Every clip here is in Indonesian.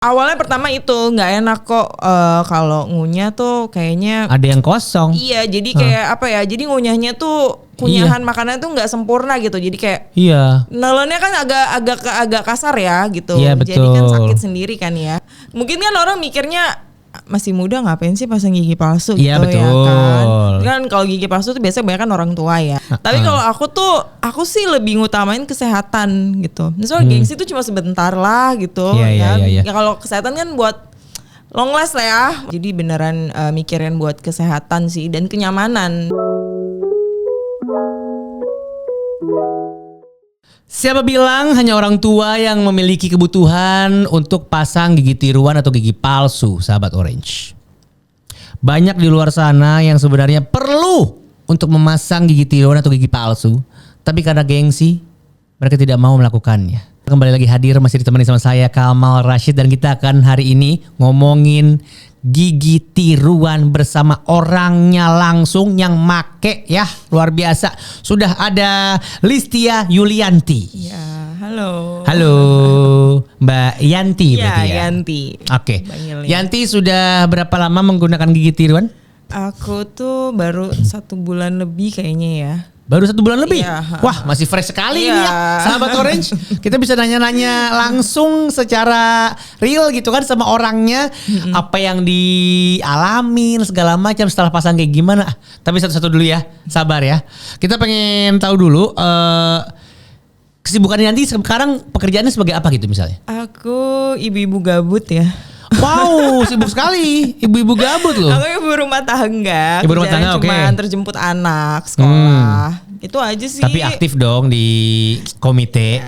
Awalnya pertama itu nggak enak kok kalau ngunyah tuh kayaknya ada yang kosong. Iya, jadi kayak apa ya? Jadi ngunyahnya tuh kunyahan makanan tuh nggak sempurna gitu. Jadi kayak nelennya kan agak kasar ya gitu. Iya, betul. Jadi kan sakit sendiri kan ya. Mungkin kan orang mikirnya masih muda ngapain sih pasang gigi palsu gitu betul. ya kan. Kan kalau gigi palsu tuh biasanya banyak kan orang tua ya. Tapi kalau aku sih lebih ngutamain kesehatan gitu. Soalnya gengsi tuh cuma sebentar lah gitu kan. Ya kalau kesehatan kan buat long last lah ya. Jadi beneran mikirin buat kesehatan sih dan kenyamanan. Siapa bilang hanya orang tua yang memiliki kebutuhan untuk pasang gigi tiruan atau gigi palsu, sahabat Orange? Banyak di luar sana yang sebenarnya perlu untuk memasang gigi tiruan atau gigi palsu, tapi karena gengsi, mereka tidak mau melakukannya. Kembali lagi hadir, masih ditemani sama saya Kamal Rashid, dan kita akan hari ini ngomongin gigi tiruan bersama orangnya langsung yang make ya, luar biasa. Sudah ada Listia Yulianti. Ya, halo. Halo, Mbak Yanti berarti ya. Yanti. Oke. Yanti sudah berapa lama menggunakan gigi tiruan? Aku tuh baru 1 bulan lebih kayaknya ya. Baru 1 bulan lebih? Iya. Wah, masih fresh sekali ini ya, sahabat Orange. Kita bisa nanya-nanya langsung secara real gitu kan sama orangnya. Apa yang dialamin segala macam setelah pasang kayak gimana. Tapi satu-satu dulu ya, sabar ya. Kita pengen tahu dulu kesibukan Yanti sekarang, pekerjaannya sebagai apa gitu misalnya? Aku ibu-ibu gabut ya. Wow, sibuk sekali. Ibu-ibu gabut loh. Aku ibu rumah tangga. Ibu rumah tangga, oke. Cuma terjemput anak sekolah. Itu aja sih. Tapi aktif dong di komite.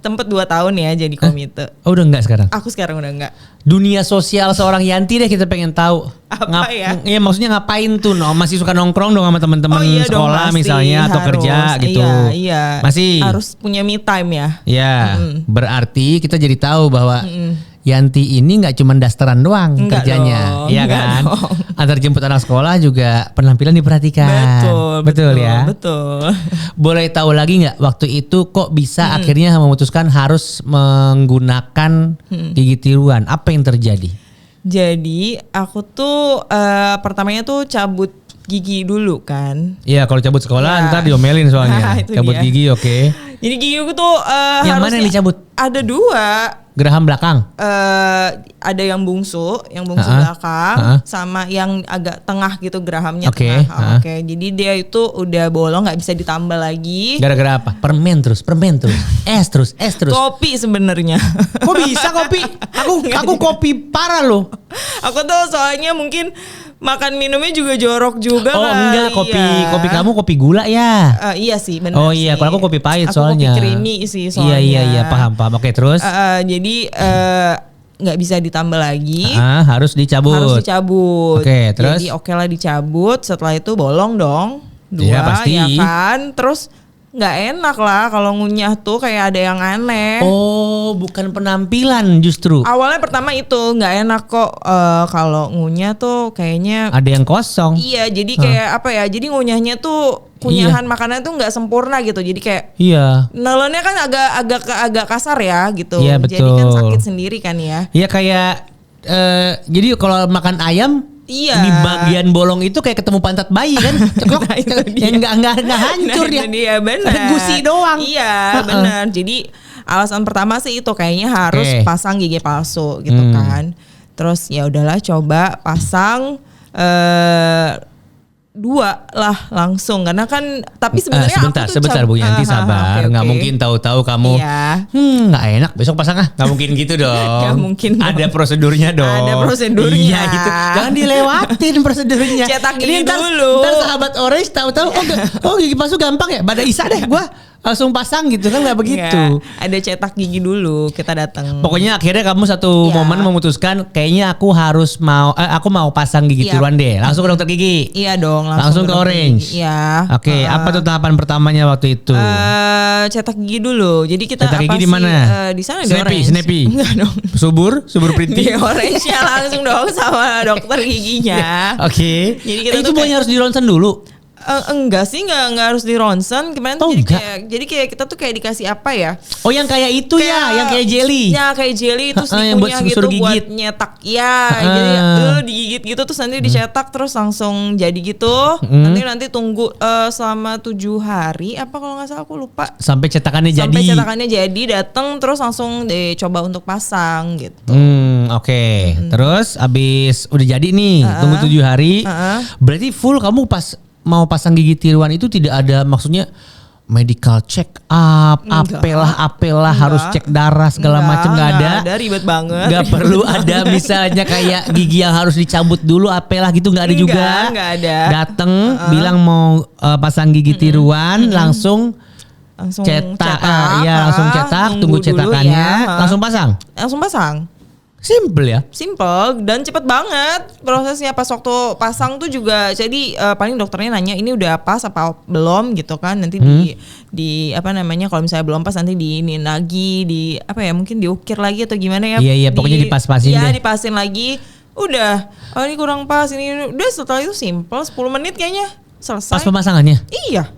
Tempat 2 tahun ya jadi komite. Oh, udah enggak sekarang? Aku sekarang udah enggak. Dunia sosial seorang Yanti deh kita pengen tahu. Apa ya? Iya, maksudnya ngapain tuh? Masih suka nongkrong dong sama teman-teman sekolah dong, misalnya atau kerja gitu. Iya. Masih harus punya me time ya. Ya, berarti kita jadi tahu bahwa Yanti ini nggak cuma dasteran doang enggak kerjanya, dong, ya kan? Antar jemput anak sekolah juga penampilan diperhatikan. Betul ya. Betul. Boleh tahu lagi nggak waktu itu kok bisa akhirnya memutuskan harus menggunakan gigi tiruan? Apa yang terjadi? Jadi aku tuh pertamanya tuh cabut gigi dulu kan. Iya, kalau cabut sekolah ntar diomelin soalnya. Cabut dia. Gigi oke. Jadi gigi aku tuh yang mana yang dicabut? Ada 2. Geraham belakang? Ada yang bungsu belakang, sama yang agak tengah gitu gerahamnya tengah. Oke. Jadi dia itu udah bolong, nggak bisa ditambal lagi. Gara-gara apa? Permen terus, es terus. Kopi sebenarnya. Kok bisa kopi? Aku kopi parah loh. Aku tuh soalnya mungkin makan minumnya juga jorok juga. Oh enggak, kopi kamu kopi gula ya? Iya sih, benar. Oh iya, kalau aku kopi pahit soalnya. Aku kopi creamy sih soalnya. Iya, paham. Oke, terus? Jadi nggak bisa ditambal lagi. Harus dicabut. Oke, terus? Jadi oke lah dicabut. Setelah itu bolong dong. 2 ya, pasti. Ya kan. Terus nggak enak lah kalau ngunyah tuh kayak ada yang aneh. Oh, bukan penampilan justru. Awalnya pertama itu nggak enak kok kalau ngunyah tuh kayaknya ada yang kosong. Iya, jadi kayak apa ya? Jadi ngunyahnya tuh kunyahan makanan tuh nggak sempurna gitu. Jadi kayak nelennya kan agak kasar ya gitu. Iya, betul. Jadi kan sakit sendiri kan ya. Iya kayak jadi kalau makan ayam di bagian bolong itu kayak ketemu pantat bayi kan, nggak hancur dia. Dia benar. Gusi doang. Iya benar. Jadi alasan pertama sih itu kayaknya harus pasang gigi palsu gitu kan. Terus ya udahlah coba pasang 2 lah langsung karena kan tapi sebenarnya sebentar Bu Yanti sabar, nggak mungkin tahu-tahu kamu nggak enak besok pasang nggak mungkin gitu dong. Nggak mungkin dong. Ada prosedurnya dong. Ada prosedurnya. Iya gitu, jangan dilewatin prosedurnya. Cetak gigi dulu. Ntar sahabat Orange tahu-tahu gigi palsu gampang ya, pada Isa deh gua langsung pasang gitu kan, nggak begitu. Ada cetak gigi dulu, kita datang. Pokoknya akhirnya kamu satu momen memutuskan kayaknya aku mau pasang gigi tiruan deh. Langsung ke dokter gigi. Iya dong. Langsung ke Orange. Iya. Oke, apa tuh tahapan pertamanya waktu itu? Cetak gigi dulu. Jadi kita cetak gigi di mana? Di sana di Orange. Snappy. Enggak dong. Subur printing. Di Orange ya langsung dong sama dokter giginya. Oke. Jadi kita itu pokoknya harus di ronsen dulu. Enggak sih, enggak harus di ronsen. Kemarin tuh jadi kayak kita tuh kayak dikasih apa ya? Oh, yang kayak itu yang kayak jelly. Ya kayak jelly terus dikunyah gitu buat nyetak. Ya, jadi digigit gitu terus nanti dicetak terus langsung jadi gitu. Nanti tunggu selama 7 hari apa kalau nggak salah, aku lupa. Sampai cetakannya jadi datang terus langsung coba untuk pasang gitu. Oke. Terus abis udah jadi nih, tunggu 7 hari. Berarti full kamu pas mau pasang gigi tiruan itu tidak ada maksudnya medical check up, apelah harus cek darah segala macam, nggak ada. Ribet banget. Nggak perlu ada misalnya kayak gigi yang harus dicabut dulu, apelah gitu, nggak ada juga. Nggak ada. Dateng bilang mau pasang gigi tiruan, langsung cetak. Langsung cetak, tunggu cetakannya, langsung pasang. Simple ya? Simple dan cepet banget prosesnya. Pas waktu pasang tuh juga jadi paling dokternya nanya ini udah pas apa belum gitu kan. Nanti di apa namanya, kalau misalnya belum pas nanti diinin lagi, di apa ya, mungkin diukir lagi atau gimana ya. Iya pokoknya dipas-pasin deh. Iya dipasin lagi. Udah, oh ini kurang pas, ini udah. Setelah itu simple 10 menit kayaknya selesai. Pas pemasangannya? Iya.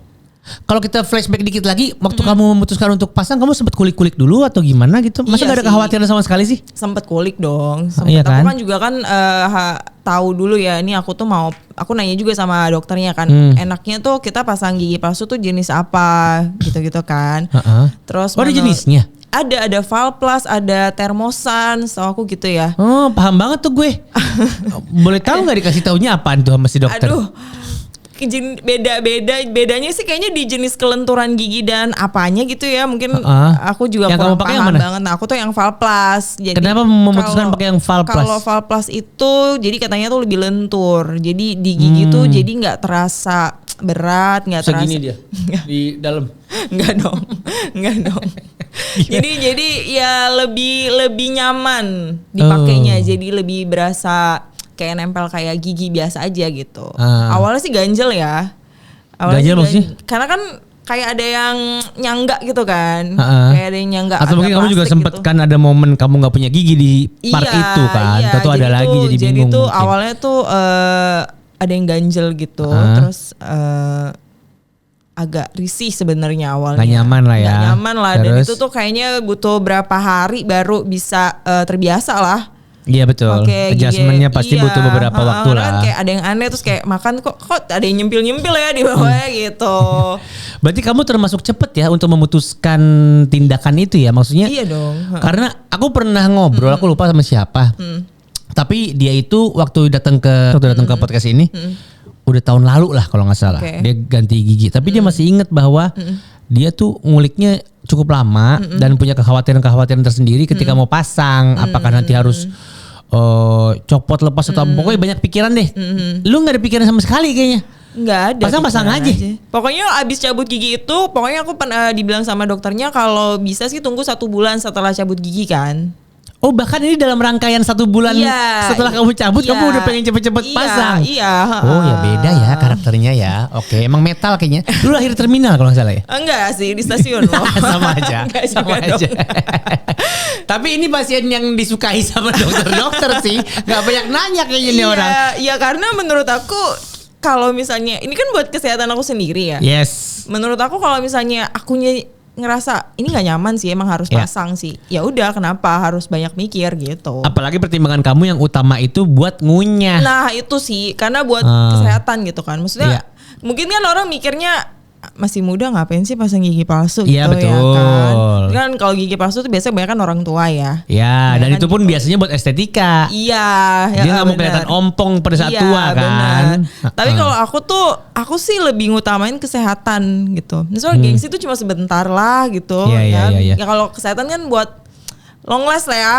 Kalau kita flashback dikit lagi, waktu kamu memutuskan untuk pasang, kamu sempat kulik-kulik dulu atau gimana gitu? Masa gak ada kekhawatiran sama sekali sih? Sempet kulik dong. Iya kan? Aku kan juga kan tahu dulu ya, ini aku nanya juga sama dokternya kan, enaknya tuh kita pasang gigi palsu tuh jenis apa gitu-gitu kan. Terus ada jenisnya? Ada Valplus, ada Thermosan, setahu aku gitu ya. Oh, paham banget tuh gue. Boleh tahu nggak dikasih taunya apaan tuh sama si dokter? Aduh. Bedanya sih kayaknya di jenis kelenturan gigi dan apanya gitu ya, mungkin aku juga kurang paham banget. Nah, aku tuh yang Valplus. Jadi kenapa memutuskan pakai yang Valplus? Kalau Valplus itu jadi katanya tuh lebih lentur, jadi di gigi tuh jadi nggak terasa berat, nggak terasa. Segini dia di dalam. Nggak dong. jadi ya lebih nyaman dipakainya, jadi lebih berasa kayak nempel kayak gigi biasa aja gitu. Awalnya sih ganjel ya. Ganjel maksudnya? Karena kan kayak ada yang nyangga gitu kan. Kayak ada yang nyangga. Atau mungkin kamu juga sempet gitu. Kan ada momen kamu gak punya gigi di part itu kan. Tentu ada lagi jadi bingung. Jadi tuh mungkin. Awalnya tuh ada yang ganjel gitu. Terus agak risih sebenarnya awalnya. Gak nyaman lah ya. Gak nyaman lah. Terus? Dan itu tuh kayaknya butuh berapa hari baru bisa terbiasa lah. Iya betul. Adjustmentnya pasti butuh beberapa waktu lah. Kan kayak ada yang aneh, terus kayak makan kok ada yang nyempil ya di bawahnya gitu. Berarti kamu termasuk cepet ya untuk memutuskan tindakan itu ya, maksudnya? Iya dong. Karena aku pernah ngobrol, aku lupa sama siapa. Tapi dia itu waktu datang ke podcast ini, udah tahun lalu lah kalau nggak salah. Dia ganti gigi, tapi dia masih inget bahwa dia tuh nguliknya cukup lama dan punya kekhawatiran tersendiri ketika mau pasang. Apakah nanti harus copot lepas atau pokoknya banyak pikiran deh. Lu nggak ada pikiran sama sekali kayaknya. Nggak ada. Pasang aja. Pokoknya abis cabut gigi itu, pokoknya aku pernah dibilang sama dokternya kalau bisa sih tunggu 1 bulan setelah cabut gigi kan. Oh, bahkan ini dalam rangkaian 1 bulan setelah kamu cabut, kamu udah pengen cepet-cepet pasang. Iya. Oh ya beda ya karakternya ya. Oke, emang metal kayaknya. Lu lahir terminal kalau nggak salah ya? Enggak sih, di stasiun loh. Sama aja. Sama aja. Tapi ini pasien yang disukai sama dokter-dokter sih. Gak banyak nanya kayaknya nih orang. Iya, karena menurut aku kalau misalnya ini kan buat kesehatan aku sendiri ya. Yes. Menurut aku kalau misalnya akunya ngerasa ini nggak nyaman sih, emang harus pasang sih. Ya udah, kenapa harus banyak mikir gitu. Apalagi pertimbangan kamu yang utama itu buat ngunyah. Nah itu sih karena buat kesehatan gitu kan. Maksudnya mungkin kan orang mikirnya masih muda ngapain sih pasang gigi palsu gitu. Iya betul. Ya kan kalau gigi palsu tuh biasanya banyak kan orang tua ya. Ya dan itu pun biasanya buat estetika. Iya. Dia nggak mau kelihatan ompong pada saat tua kan. Tapi kalau aku sih lebih ngutamain kesehatan gitu. Misalnya gengsi itu cuma sebentar lah gitu. Iya. Ya kalau kesehatan kan buat long last lah ya.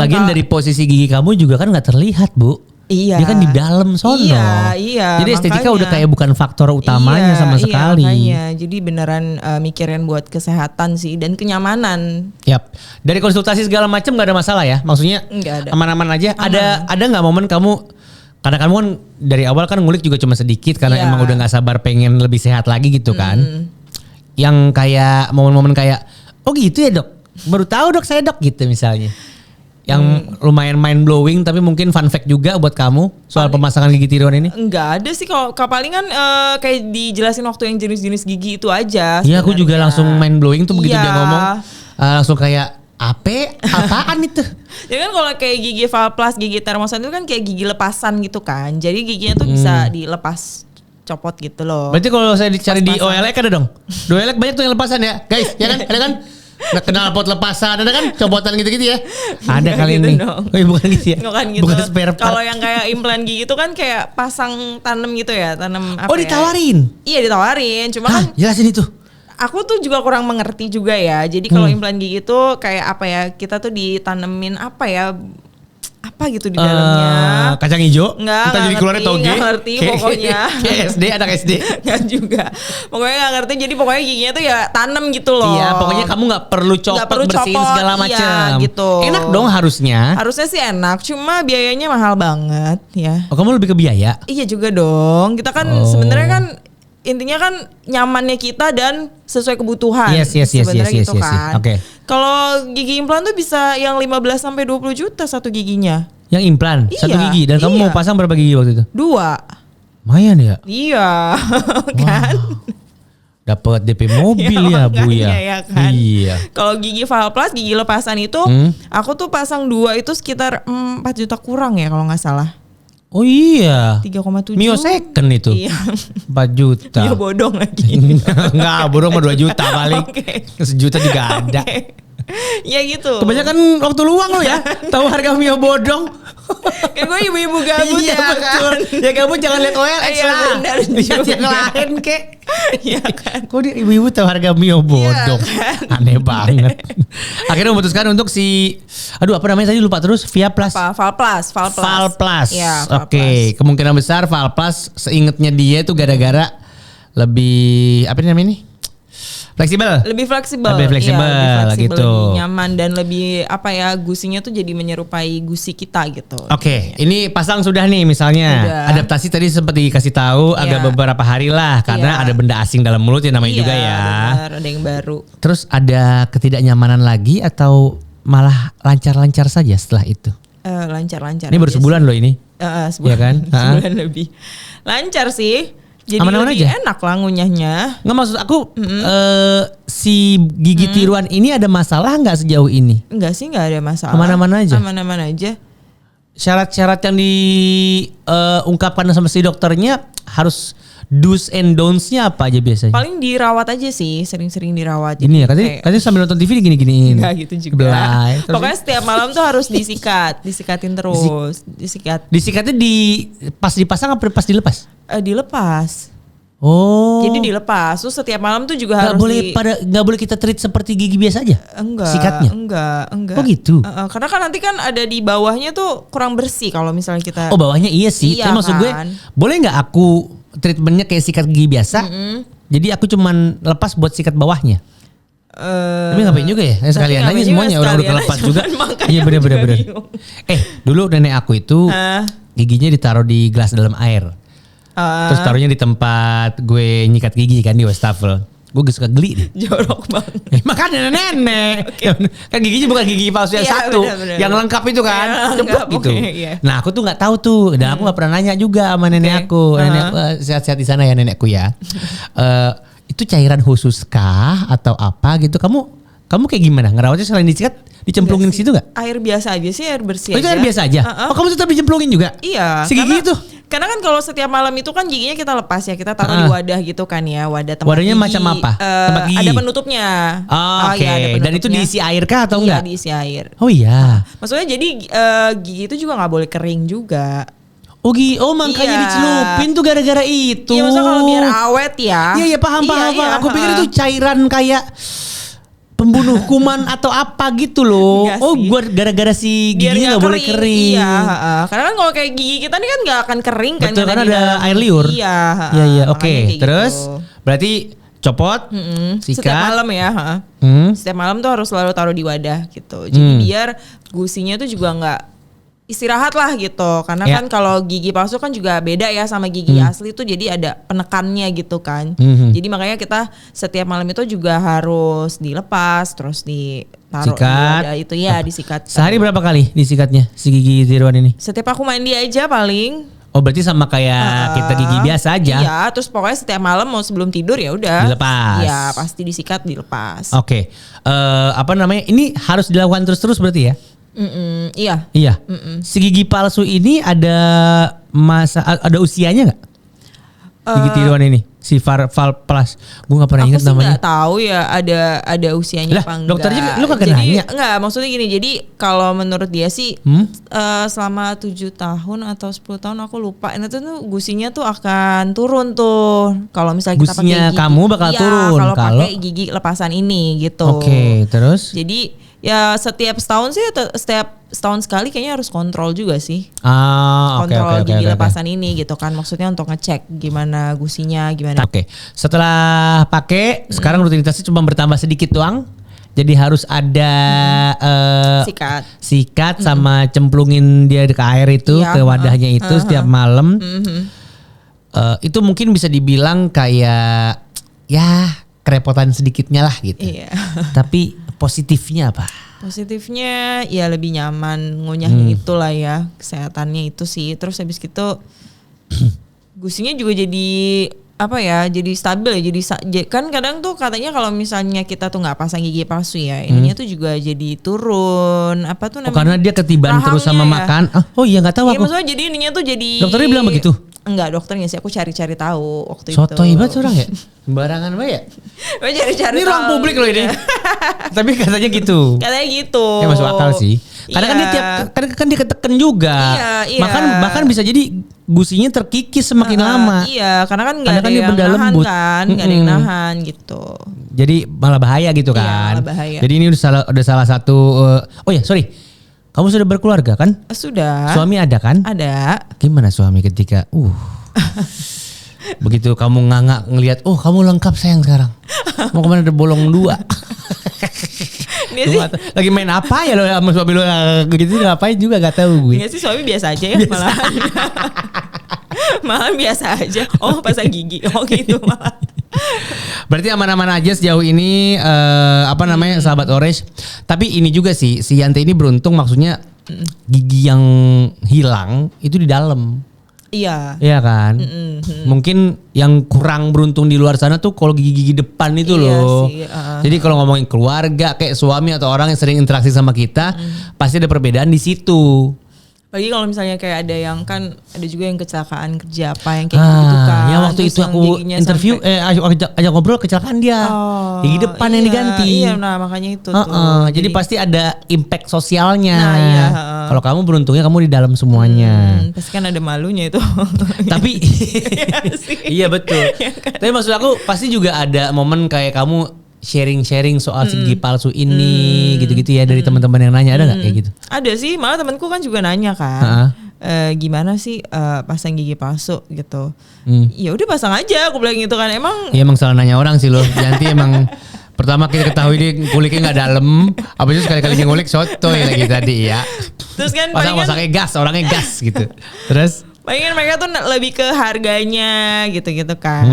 Lagian dari posisi gigi kamu juga kan nggak terlihat, Bu. Iya. Dia kan di dalam sono. Iya. Jadi estetika udah kayak bukan faktor utamanya sama sekali. Makanya. Jadi beneran mikirin buat kesehatan sih dan kenyamanan. Yap. Dari konsultasi segala macam nggak ada masalah ya? Maksudnya aman-aman aja. Aman. Ada nggak momen kamu? Karena kamu kan dari awal kan ngulik juga cuma sedikit karena emang udah nggak sabar pengen lebih sehat lagi gitu kan? Yang kayak momen-momen kayak, oh gitu ya dok? Baru tahu dok saya dok gitu misalnya. Yang lumayan mind blowing tapi mungkin fun fact juga buat kamu soal pemasangan gigi tiruan ini? Enggak ada sih, kalau palingan kayak dijelasin waktu yang jenis-jenis gigi itu aja. Iya, aku juga langsung mind blowing tuh begitu dia ngomong. Langsung kayak apaan itu? Ya kan kalau kayak gigi Valplus, gigi termosan itu kan kayak gigi lepasan gitu kan. Jadi giginya tuh bisa dilepas, copot gitu loh. Berarti kalau saya dicari di OLX ada dong? Di OLX banyak tuh yang lepasan ya, guys. Ya kan? Ada kan? Nggak kenal pot lepasan, ada kan copotan gitu-gitu ya? Ada kali gitu ini. Dong. Oh, bukan gitu ya? Bukan gitu. Bukan spare part. Kalau yang kayak implan gigi itu kan kayak pasang tanam gitu ya, tanam apa? Oh, ditawarin? Ya? Iya ditawarin, cuma kan jelasin itu. Aku tuh juga kurang mengerti juga ya. Jadi kalau implan gigi itu kayak apa ya? Kita tuh ditanemin apa ya? Apa gitu di dalamnya? Kacang hijau? Enggak jadi keluarnya toge? Nggak ngerti pokoknya. Kayak SD, anak SD? Enggak juga. Pokoknya nggak ngerti. Jadi pokoknya giginya tuh ya tanam gitu loh. Iya, pokoknya kamu nggak perlu copot, bersihin segala macam. Iya, gitu. Enak dong harusnya. Harusnya sih enak, cuma biayanya mahal banget ya. Oh, kamu lebih ke biaya? Iya juga dong. Kita kan sebenarnya kan intinya kan nyamannya kita dan sesuai kebutuhan. Yes, sebenarnya gitu kan. Oke. Kalau gigi implan tuh bisa yang 15 sampai 20 juta satu giginya. Yang implan satu Iya, gigi, dan kamu mau pasang berapa gigi waktu itu? 2. Lumayan ya? Iya. Kan? Dapat DP mobil ya Bu ya. Ya kan? Iya. Kalau gigi Valplus, gigi lepasan itu aku tuh pasang 2 itu sekitar 4 juta kurang ya kalau nggak salah. Oh iya. 3,7. Mio second itu. Iya. 4 juta. Mio bodong lagi. Enggak, bodong mah 2 juta paling. Oke. 1 juta juga ada. Ya gitu. Kebanyakan waktu luang lo ya. Tahu harga Mio bodong. Kayak gue ibu-ibu gabut iya, ya betul. kan. Ya kamu jangan lihat OLX Iya, lah. benar Lihat yang juga. lain kek. Iya kan. Kok dia ibu-ibu tahu harga Mio bodong? kan? Aneh banget. Akhirnya memutuskan untuk aduh apa namanya tadi lupa terus, Viaplus. Valplus. Valplus. Iya, Oke, kemungkinan besar Valplus seingetnya dia itu gara-gara lebih apa namanya ini? Fleksibel. Lebih fleksibel. Lebih fleksibel, gitu. Lebih nyaman dan lebih apa ya, gusinya tuh jadi menyerupai gusi kita gitu. Oke, ini pasang sudah nih misalnya. Udah. Adaptasi tadi seperti dikasih tahu agak beberapa hari lah karena ada benda asing dalam mulut ya namanya juga ya. Benar, ada yang baru. Terus ada ketidaknyamanan lagi atau malah lancar-lancar saja setelah itu? Lancar-lancar. Ini baru sebulan loh ini. Sebulan, ya kan? Sebulan lebih. Lancar sih. Jadi aman-aman lebih aja? enak lah ngunyahnya. Nggak, maksud aku si gigi tiruan ini ada masalah nggak sejauh ini? Enggak sih, enggak ada masalah. Aman-aman aja? Aman-aman aja. Syarat-syarat yang diungkapkan sama si dokternya harus do's and don'ts-nya apa aja biasanya? Paling dirawat aja sih, sering-sering dirawat. Ini ya, katanya sambil nonton TV gini-giniin. Enggak gitu juga. Belai. Pokoknya setiap malam tuh harus disikatin terus. Disikatnya pas dipasang apa pas dilepas? Dilepas. Oh. Jadi dilepas. Terus setiap malam tuh juga Nggak harus nggak boleh kita treat seperti gigi biasa aja? Enggak. Sikatnya? Enggak. Oh gitu? Karena kan nanti kan ada di bawahnya tuh kurang bersih kalau misalnya kita. Oh bawahnya iya sih. Iya, Tapi maksud gue kan? boleh nggak aku treatmentnya kayak sikat gigi biasa? Jadi aku cuman lepas buat sikat bawahnya. Tapi ngapain juga ya? Sekalian aja semuanya orang udah lepas juga. Iya bener-bener. Dulu nenek aku itu giginya ditaruh di gelas dalam air. Terus taruhnya di tempat gue nyikat gigi kan di wastafel. Gue suka geli deh. Jorok banget. Makanya nenek. Kan giginya bukan gigi palsu yang Iya, satu. bener. Yang lengkap itu kan. Iya, Ceplok lengkap, gitu. oke, iya. Nah aku tuh gak tahu tuh. Dan aku gak pernah nanya juga sama nenek aku. Nenek aku sehat-sehat di sana ya nenekku ya. Itu cairan khusus kah atau apa gitu? Kamu kayak gimana? Ngerawatnya selain disikat dicemplungin ke situ gak? Air biasa aja sih, air bersih Oh itu aja. air biasa aja? Oh kamu tetap dicemplungin juga? Iya. Si gigi itu? Karena kan kalau setiap malam itu kan giginya kita lepas ya, kita taruh di wadah gitu kan ya, wadah tempat Wadahnya gigi. macam apa? Tempat gigi? Ada penutupnya. Oh, oke. Iya, ada Dan itu penutupnya. diisi air kah atau Iya, enggak? diisi air. Oh iya. Maksudnya jadi gigi itu juga nggak boleh kering juga. Oh makanya Iya. dicelupin tuh gara-gara itu. Iya, maksudnya kalau biar awet ya. Iya paham. Iya, Aku pikir itu cairan kayak pembunuh kuman atau apa gitu loh. Enggak Oh sih. gua gara-gara si Biar giginya nggak boleh kering. Iya, karena kan kalau kayak gigi kita nih kan nggak akan kering kan. Betul, karena di ada dalam. air liur. Iya. Iya. Oke. makanya kayak Terus gitu. berarti copot, Setiap sikat. malam ya. Hmm. Setiap malam tuh harus selalu taruh di wadah gitu. Jadi biar gusinya tuh juga nggak istirahat lah gitu. Karena kan kalau gigi palsu kan juga beda ya sama gigi asli tuh, jadi ada penekannya gitu kan. Jadi makanya kita setiap malam itu juga harus dilepas, terus ditaruh sikat. Itu ya disikat. Sehari berapa kali disikatnya si gigi tiruan ini? Setiap aku mandi aja paling. Oh berarti sama kayak kita gigi biasa aja. Iya, terus pokoknya setiap malam mau sebelum tidur ya udah. Dilepas. Iya, pasti disikat, dilepas. Oke. Apa namanya? Ini harus dilakukan terus-terus berarti ya? Iya. Iya. Si gigi palsu ini ada usianya nggak? Gigi tiruan ini, si Val Plus, gue nggak pernah ingat namanya. Aku sih nggak tahu ya ada usianya lah, apa enggak. Dokternya lu kagak jadi, nanya? Enggak, maksudnya gini. Jadi kalau menurut dia sih selama 7 tahun atau 10 tahun aku lupa. Itu tuh gusinya tuh akan turun tuh. Kalau misalnya kita pakai gusinya gigi, kamu bakal turun kalau pakai gigi lepasan ini gitu. Oke, terus? Jadi ya setiap setahun sekali kayaknya harus kontrol juga sih. Kontrol gigi lepasan ini gitu kan, maksudnya untuk ngecek gimana gusinya gimana. Oke. Setelah pakai sekarang rutinitasnya cuma bertambah sedikit doang. Jadi harus ada sikat sama cemplungin dia ke air itu, ke wadahnya itu setiap malam. Itu mungkin bisa dibilang kayak ya kerepotan sedikitnya lah gitu. Iya. Tapi positifnya apa? Positifnya ya lebih nyaman ngunyahnya itulah ya, kesehatannya itu sih. Terus habis gitu gusinya juga jadi apa ya, jadi stabil ya. Jadi kan kadang tuh katanya kalau misalnya kita tuh nggak pasang gigi palsu ya, ininya tuh juga jadi turun apa tuh namanya? Karena dia ketiban terus sama makan. Oh iya nggak tahu aku. Maksudnya jadi ininya tuh jadi. Dokternya bilang begitu? Enggak, dokternya sih aku cari-cari tahu waktu itu. Sotoy banget orang ya. Sembarangan banget ya. Cari-cari ini ruang publik loh ini. Tapi katanya gitu. Katanya gitu. Ya masuk akal sih. Karena kan dia dia ketekan juga. Iya. Bahkan bisa jadi gusinya terkikis semakin lama. Iya, karena kan nggak ada dia yang nahan lembut. kan, nggak ada yang nahan gitu. Jadi malah bahaya gitu kan. Iya, malah bahaya. Jadi ini udah salah satu. Oh ya sorry. Kamu sudah berkeluarga kan? Sudah. Suami ada kan? Ada. Gimana suami ketika begitu kamu nganga ngelihat, oh kamu lengkap sayang sekarang. Mau kemana, ada bolong 2. Lagi main apa ya lo sama suami lo begitu, ngapain juga gak tahu gue. Iya sih, suami biasa aja ya malahan. Malah biasa aja. Oh pasang gigi. Oh gitu malah. Berarti aman-aman aja sejauh ini sahabat Orange. Tapi ini juga sih, si Yanti ini beruntung, maksudnya gigi yang hilang itu di dalam. Iya. Iya kan? Mungkin yang kurang beruntung di luar sana tuh kalau gigi-gigi depan itu loh. Sih, Jadi kalau ngomongin keluarga kayak suami atau orang yang sering interaksi sama kita, pasti ada perbedaan di situ. Lagi kalau misalnya kayak ada yang kan, ada juga yang kecelakaan kerja apa yang kayak gitu kan. Ya waktu itu aku interview, ajak ngobrol kecelakaan dia. Gigi depan yang diganti. Iya, nah makanya itu tuh. Jadi pasti ada impact sosialnya. Nah, iya. Kalau kamu beruntungnya kamu di dalam semuanya. Pasti kan ada malunya itu. Tapi iya betul. Tapi maksud aku pasti juga ada momen kayak kamu sharing soal gigi palsu ini gitu-gitu ya dari teman-teman yang nanya, ada nggak kayak gitu? Ada sih, malah temanku kan juga nanya kan, gimana sih pasang gigi palsu gitu. Ya udah pasang aja, aku bilang gitu kan. Emang salah nanya orang sih loh. Nanti emang pertama kita ketahui dia kuliknya nggak dalam, abis itu sekali-kali ngulik sotoy lagi tadi ya. Terus kan pasangnya gas, orangnya gas gitu. Terus palingan mereka tuh lebih ke harganya gitu-gitu kan.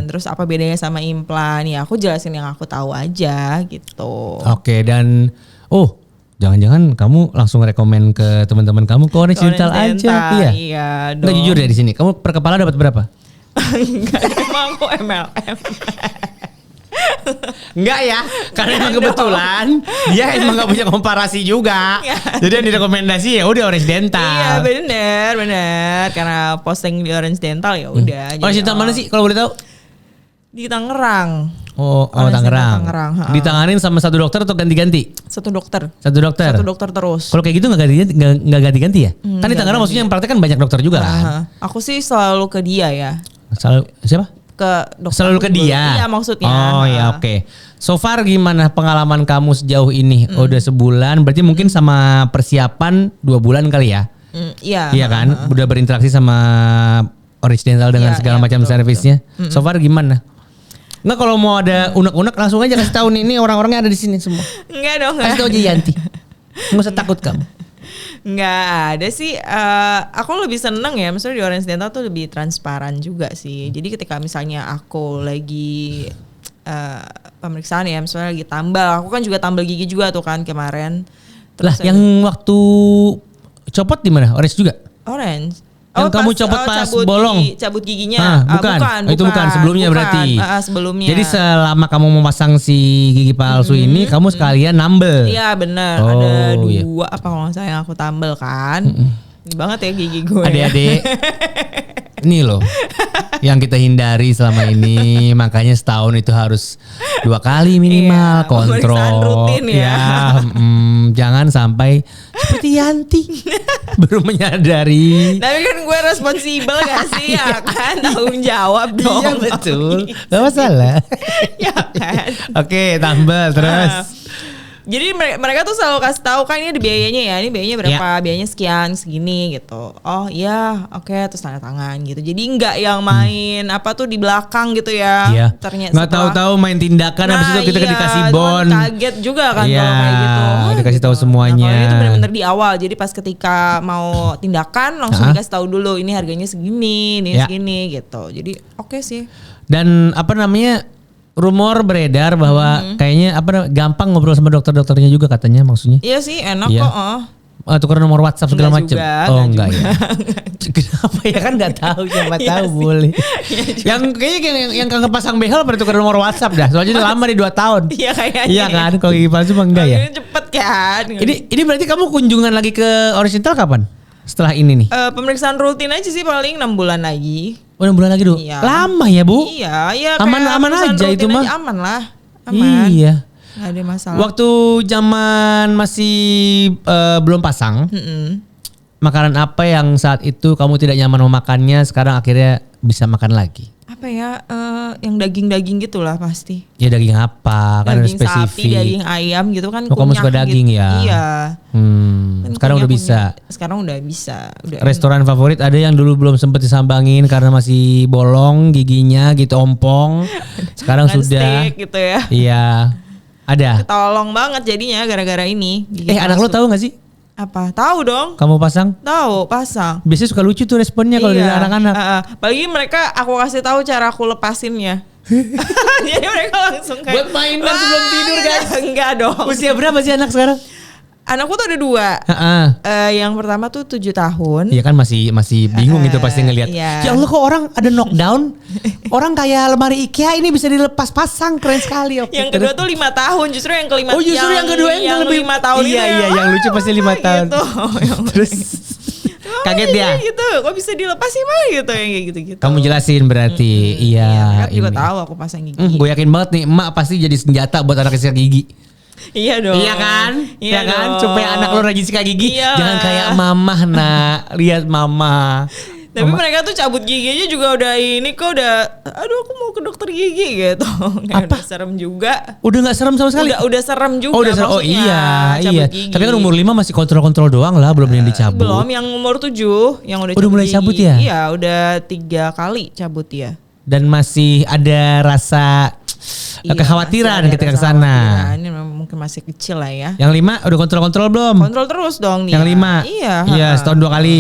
Terus apa bedanya sama implan? Ya aku jelasin yang aku tahu aja gitu. Oke, dan jangan-jangan kamu langsung rekomen ke teman-teman kamu ke Orange Dental aja. Iya dong. Nggak, jujur ya di sini. Kamu per kepala dapat berapa? Enggak, emang aku MLM. Enggak ya, karena emang kebetulan dia emang gak punya komparasi juga. Jadi yang direkomendasi ya udah Orange Dental. Iya benar. Karena posting di Orange Dental ya udah. Orange Dental mana sih kalau boleh tahu? Di Tangerang. Oh Tangerang. Ditanganin sama satu dokter atau ganti-ganti? Satu dokter. Satu dokter terus. Kalau kayak gitu nggak ganti-ganti ya? Kan di Tangerang maksudnya yang praktek kan banyak dokter juga kan? Aku sih selalu ke dia ya. Selalu siapa? Ke dokter. Selalu ke dia? Iya maksudnya. Oh ya oke. So far gimana pengalaman kamu sejauh ini? Udah sebulan, berarti mungkin sama persiapan 2 bulan kali ya? Iya. Iya kan? Udah berinteraksi sama Orange Dental dengan segala macam servisnya. So far gimana? Nggak, kalau mau ada unek-unek langsung aja kasih tahu nih, ini orang-orangnya ada di sini semua. Enggak dong. Kasih tahu aja Yanti. Nggak usah takut kamu. Nggak ada sih. Aku lebih seneng ya, maksudnya di Orange Dental tuh lebih transparan juga sih. Jadi ketika misalnya aku lagi pemeriksaan ya, misalnya lagi tambal, aku kan juga tambal gigi juga tuh kan kemarin. Terus yang waktu copot di mana? Orange juga? Orange. Yang kamu copot pas bolong? Cabut giginya. Bukan. Itu bukan sebelumnya berarti. Sebelumnya. Jadi selama kamu mau pasang si gigi palsu ini, kamu sekalian nambel. Iya benar. Ada 2 apa kalau nggak salah yang aku tambel kan. Ini banget ya gigi gue. Adik-adik. Ini loh yang kita hindari selama ini, makanya setahun itu harus 2 kali minimal kontrol rutin ya. Jangan sampai seperti Yanti baru menyadari. Tapi kan gue responsibel gak sih ya kan, tanggung jawab dong. Iya betul, gak masalah. Ya kan. Oke, tambah terus. Jadi mereka tuh selalu kasih tahu kan ini ada biayanya ya, ini biayanya berapa, biayanya sekian, segini gitu. Oh iya, oke, terus tanda tangan gitu. Jadi nggak yang main apa tuh di belakang gitu ya. Iya. Ternyata nggak tahu-tahu main tindakan, habis itu kita dikasih bon. Kaget juga kan kalau kayak gitu. Dikasih tahu semuanya. Nah, kalau itu benar-benar di awal. Jadi pas ketika mau tindakan langsung dikasih tahu dulu ini harganya segini, ini segini gitu. Jadi oke sih. Dan apa namanya? Rumor beredar bahwa kayaknya gampang ngobrol sama dokter-dokternya juga katanya, maksudnya. Iya sih, enak kok. Tukar nomor WhatsApp segala macam. Oh enggak ya. Kenapa ya, kan nggak tahu, siapa tahu boleh. Yang kayaknya yang kagak pasang behel pada tukar nomor WhatsApp dah. Soalnya lama di 2 tahun. Iya kayaknya. Iya kan, kalau gigi palsu mah enggak ya. Cepet kan. Ini berarti kamu kunjungan lagi ke Orange Dental kapan? Setelah ini nih? Pemeriksaan rutin aja sih, paling 6 bulan lagi. Oh 6 bulan lagi dulu? Iya. Lama ya Bu? Iya. Aman aja itu mah. Aman lah. Aman. Iya. Gak ada masalah. Waktu zaman masih belum pasang, makanan apa yang saat itu kamu tidak nyaman memakannya, sekarang akhirnya bisa makan lagi? Apa ya, yang daging-daging gitulah pasti. Ya daging apa? Kan daging spesifik. Sapi, daging ayam gitu kan. Kamu suka daging gitu. ya? Iya. Sekarang udah bisa. Sekarang udah bisa. Restoran favorit ada yang dulu belum sempet disambangin karena masih bolong giginya gitu, ompong. Sekarang sudah. Steak gitu ya. Iya. Ada. Ketolong banget jadinya gara-gara ini. Anak lo tahu gak sih? Apa? Tahu dong. Kamu pasang? Tahu, pasang. Biasanya suka lucu tuh responnya kalau dari anak-anak. Apalagi mereka aku kasih tahu cara aku lepasinnya. Jadi mereka langsung kayak buat mainan sebelum tidur guys. Enggak dong. Usia berapa sih anak sekarang? Anakku tuh ada 2. Yang pertama tuh 7 tahun. Iya kan masih bingung gitu pasti ngelihat. Iya. Ya Allah, kok orang ada knockdown. Orang kayak lemari IKEA ini bisa dilepas pasang, keren sekali. Yang kedua tuh 5 tahun, justru yang kelima. Oh justru yang kedua yang lebih 5 tahun iya, itu. Iya, yang lucu pasti 5 tahun. Gitu. Terus kaget dia. Gitu, kok bisa dilepas sih mah gitu, yang kayak gitu-gitu. Kamu jelasin berarti. Iya. Mereka juga tahu aku pasang gigi. Gue yakin banget nih, emak pasti jadi senjata buat anak sikat gigi. Iya dong. Iya kan? Iya kan? dong. Supaya anak lo rajin sikat gigi. Iya. Jangan kayak mama, nak. Lihat mama. Tapi mereka tuh cabut gigi aja juga udah ini kok udah, aduh aku mau ke dokter gigi gitu. Apa? Udah serem juga. Udah gak serem sama sekali? Udah serem juga. Oh udah serem. Oh iya. Gigi. Tapi kan umur 5 masih kontrol-kontrol doang lah, belum yang dicabut. Belum, yang umur 7 yang udah mulai gigi. cabut ya? Iya udah 3 kali cabut ya. Dan masih ada rasa kekhawatiran ketika ke sana. Ini mungkin masih kecil lah ya. Yang 5 udah kontrol-kontrol belum? Kontrol terus dong nih. Yang 5? Iya. Iya, setahun 2 kali.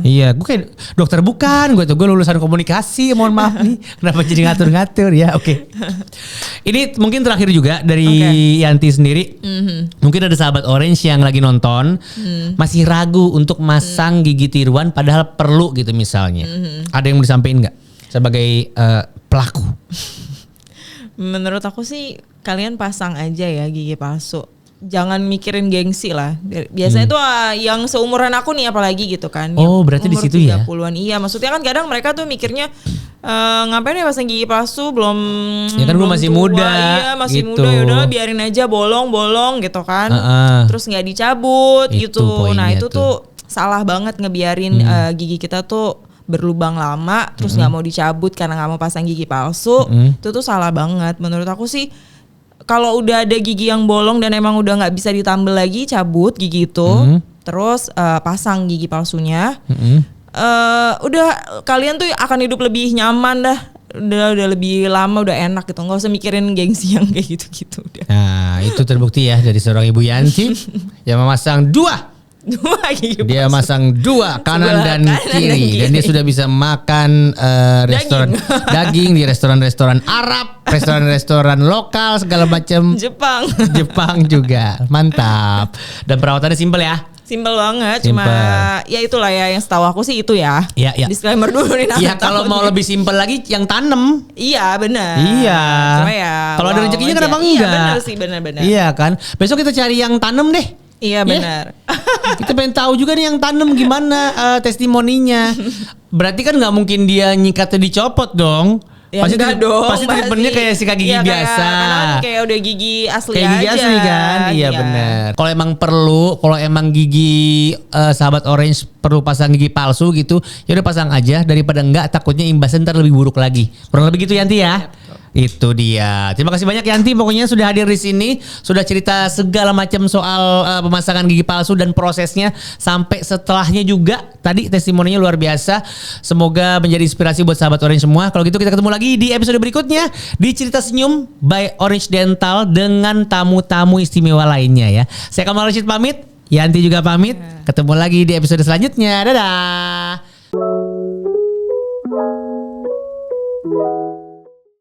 Iya, gue kayak dokter bukan, gue lulusan komunikasi, mohon maaf nih. Kenapa jadi ngatur-ngatur ya? Oke. Ini mungkin terakhir juga dari Yanti sendiri. Mungkin ada sahabat Orange yang lagi nonton, masih ragu untuk masang gigi tiruan padahal perlu gitu misalnya. Ada yang mau disampaikan nggak sebagai pelaku? Menurut aku sih kalian pasang aja ya gigi palsu. Jangan mikirin gengsi lah. Biasanya tuh yang seumuran aku nih apalagi gitu kan. Oh berarti di situ ya? 30-an. Iya maksudnya kan kadang mereka tuh mikirnya ngapain ya pasang gigi palsu belum. Ya kan gue masih tua. muda. Iya masih gitu. muda, yaudah biarin aja bolong gitu kan. Terus gak dicabut itu gitu. Nah itu tuh salah banget ngebiarin gigi kita tuh berlubang lama terus nggak mau dicabut karena nggak mau pasang gigi palsu. Itu tuh salah banget menurut aku sih. Kalau udah ada gigi yang bolong dan emang udah nggak bisa ditambal lagi, cabut gigi itu terus pasang gigi palsunya. Udah kalian tuh akan hidup lebih nyaman dah. Udah lebih lama, udah enak gitu, nggak usah mikirin gengsi yang kayak gitu udah. Nah itu terbukti ya dari seorang Ibu Yanti yang memasang 2 Dia masang 2 kanan dan kiri. Dan dia sudah bisa makan restoran daging di restoran-restoran Arab, restoran-restoran lokal segala macam. Jepang juga. Mantap. Dan perawatannya simpel ya. Simpel banget, cuma ya itulah ya yang setahu aku sih itu ya. Iya. Disclaimer dulu nih. Iya, kalau mau lebih simpel lagi yang tanem. Iya benar. Iya. Cuma ya. Kalau ada rezekinya kenapa enggak? Iya benar sih, benar. Iya kan. Besok kita cari yang tanem deh. Iya benar. Kita pengen tahu juga nih yang tanem gimana testimoninya. Berarti kan nggak mungkin dia nyikatnya dicopot dong. Ya pasti dong. Pasti treatmentnya kayak sikat gigi biasa. Karena kayak udah gigi asli kayak aja. Gigi asli kan? Iya benar. Kalau emang perlu, kalau emang gigi sahabat Orange perlu pasang gigi palsu gitu, ya udah pasang aja daripada enggak, takutnya imbasnya ntar lebih buruk lagi. Kurang lebih gitu Yanti ya. Itu dia. Terima kasih banyak Yanti pokoknya sudah hadir di sini, sudah cerita segala macam soal pemasangan gigi palsu dan prosesnya sampai setelahnya juga. Tadi testimoninya luar biasa. Semoga menjadi inspirasi buat sahabat Orange semua. Kalau gitu kita ketemu lagi di episode berikutnya di Cerita Senyum by Orange Dental dengan tamu-tamu istimewa lainnya ya. Saya Kamal Rashid pamit, Yanti juga pamit. Ketemu lagi di episode selanjutnya. Dadah.